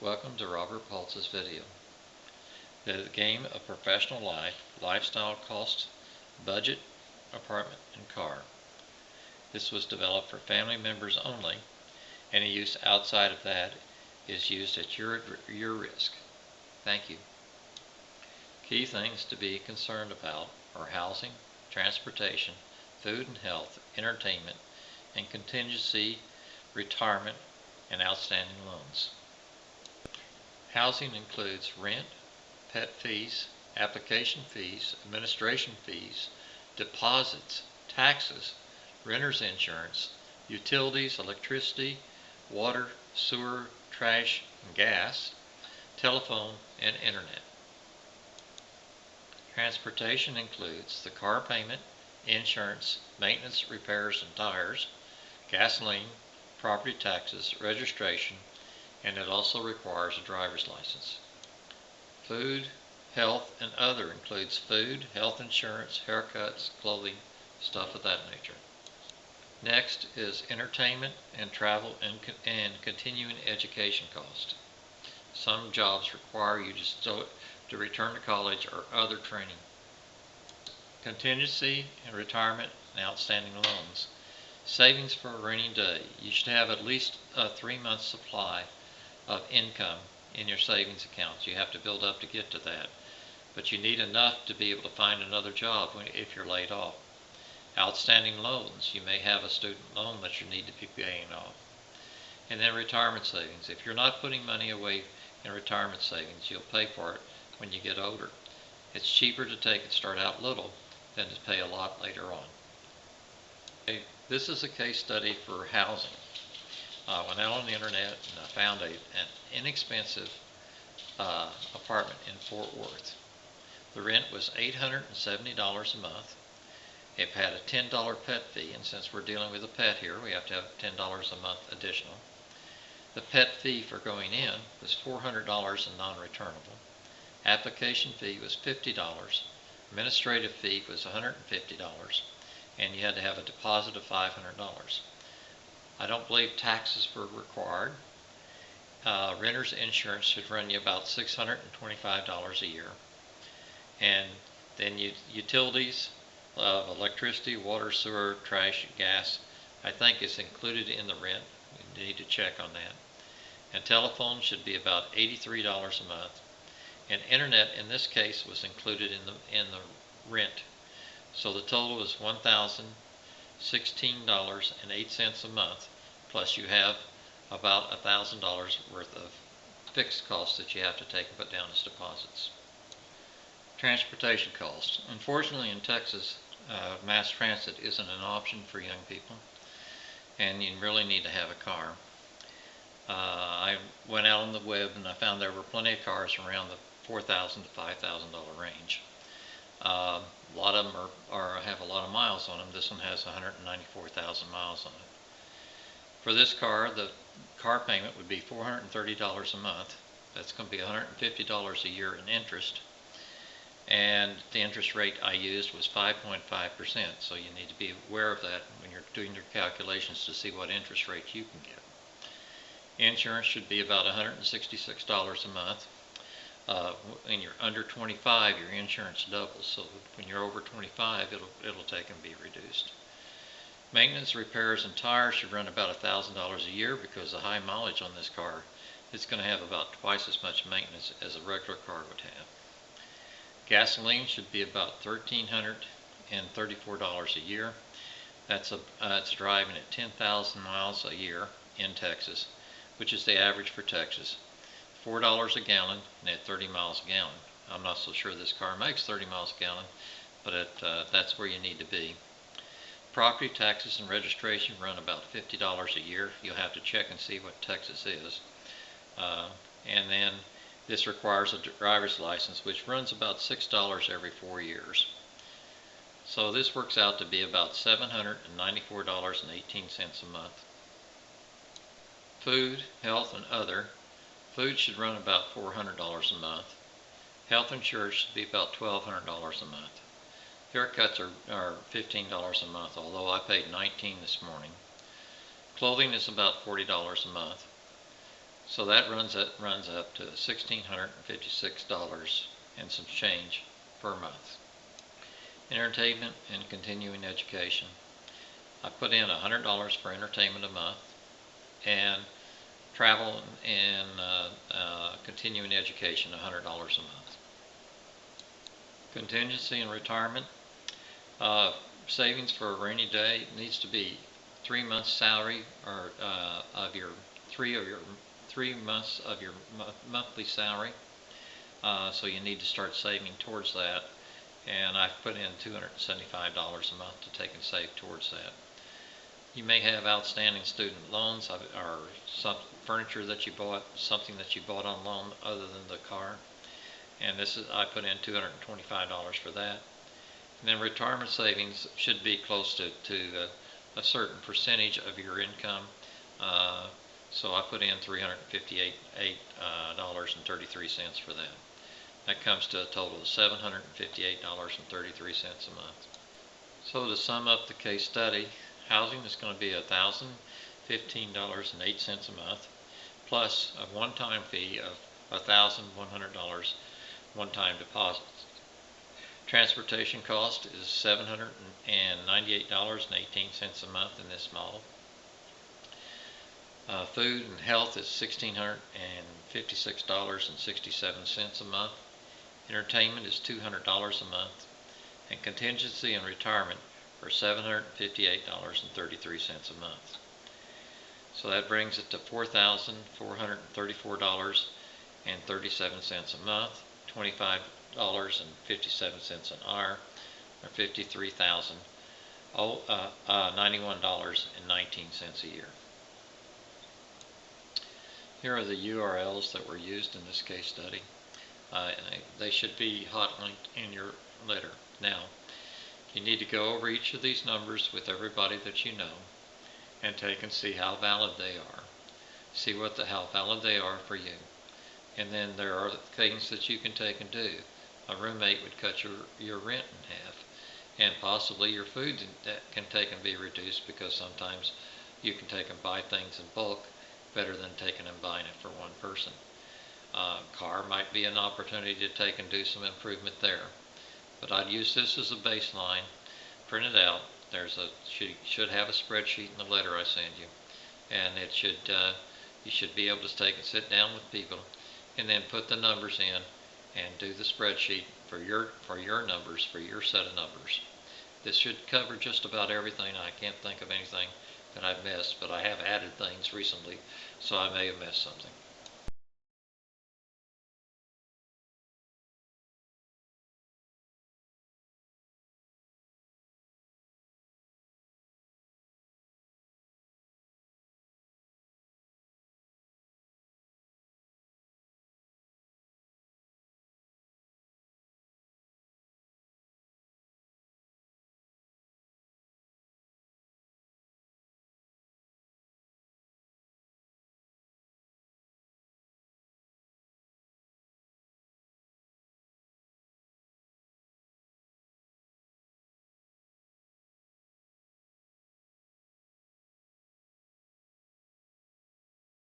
Welcome to Robert Pultz's video. The game of professional life, lifestyle costs, budget, apartment, and car. This was developed for family members only. Any use outside of that is used at your risk. Thank you. Key things to be concerned about are housing, transportation, food and health, entertainment, and contingency, retirement, and outstanding loans. Housing includes rent, pet fees, application fees, administration fees, deposits, taxes, renter's insurance, utilities, electricity, water, sewer, trash, and gas, telephone, and internet. Transportation includes the car payment, insurance, maintenance, repairs, and tires, gasoline, property taxes, registration, and it also requires a driver's license. Food, health, and other includes food, health insurance, haircuts, clothing, stuff of that nature. Next is entertainment and travel and continuing education cost. Some jobs require you to return to college or other training. Contingency and retirement and outstanding loans. Savings for a rainy day. You should have at least a 3-month supply of income in your savings accounts. You have to build up to get to that, but you need enough to be able to find another job if you're laid off. Outstanding loans. You may have a student loan that you need to be paying off. And then retirement savings. If you're not putting money away in retirement savings, you'll pay for it when you get older. It's cheaper to take and start out little than to pay a lot later on. Okay, this is a case study for housing. I went out on the internet and I found an inexpensive apartment in Fort Worth. The rent was $870 a month. It had a $10 pet fee, and since we're dealing with a pet here, we have to have $10 a month additional. The pet fee for going in was $400 and non-returnable. Application fee was $50. Administrative fee was $150, and you had to have a deposit of $500. I don't believe taxes were required. Renter's insurance should run you about $625 a year. And then utilities of electricity, water, sewer, trash, gas, I think is included in the rent. You need to check on that. And telephone should be about $83 a month. And internet in this case was included in the rent. So the total is $1,016.08 a month, plus you have about $1,000 worth of fixed costs that you have to take and put down as deposits. Transportation costs. Unfortunately in Texas, mass transit isn't an option for young people, and you really need to have a car. I went out on the web and I found there were plenty of cars around the $4,000 to $5,000 range. A lot of them have a lot of miles on them. This one has 194,000 miles on it. For this car, the car payment would be $430 a month. That's going to be $150 a year in interest. And the interest rate I used was 5.5%, so you need to be aware of that when you're doing your calculations to see what interest rate you can get. Insurance should be about $166 a month. When you're under 25, your insurance doubles, so when you're over 25, it'll take and be reduced. Maintenance, repairs, and tires should run about $1,000 a year because the high mileage on this car is going to have about twice as much maintenance as a regular car would have. Gasoline should be about $1,334 a year. That's driving at 10,000 miles a year in Texas, which is the average for Texas. $4 a gallon and at 30 miles a gallon. I'm not so sure this car makes 30 miles a gallon, but that's where you need to be. Property taxes and registration run about $50 a year. You'll have to check and see what Texas is. And then this requires a driver's license, which runs about $6 every 4 years. So this works out to be about $794.18 a month. Food, health, and other. Food should run about $400 a month. Health insurance should be about $1,200 a month. Haircuts are $15 a month, although I paid $19 this morning. Clothing is about $40 a month. So that runs up to $1,656 and some change per month. Entertainment and continuing education. I put in $100 for entertainment a month, and travel and continuing education $100 a month. Contingency and retirement. Savings for a rainy day needs to be 3 months salary, or of your 3 months of your monthly salary. So you need to start saving towards that, and I've put in $275 a month to take and save towards that. You may have outstanding student loans, or some furniture that you bought, something that you bought on loan other than the car, and I put in $225 for that. And then retirement savings should be close to a certain percentage of your income. So I put in $358.33 for that. That comes to a total of $758.33 a month. So to sum up the case study, housing is going to be $1,015.08 a month, plus a one-time fee of $1,100 one-time deposits. Transportation cost is $798.18 a month in this model. Food and health is $1,656.67 a month. Entertainment is $200 a month, and contingency and retirement are $758.33 a month. So that brings it to $4,434.37 a month, $25.57 an hour, or $53,091.19 a year. Here are the URLs that were used in this case study. They should be hot linked in your letter. Now, you need to go over each of these numbers with everybody that you know and take and see how valid they are. See how valid they are for you. And then there are things that you can take and do. A roommate would cut your rent in half, and possibly your food that can take and be reduced, because sometimes you can take and buy things in bulk better than taking and buying it for one person. Car might be an opportunity to take and do some improvement there. But I'd use this as a baseline. Print it out. Should have a spreadsheet in the letter I send you, and you should be able to take and sit down with people and then put the numbers in and do the spreadsheet for your numbers, for your set of numbers. This should cover just about everything. I can't think of anything that I've missed, but I have added things recently, so I may have missed something.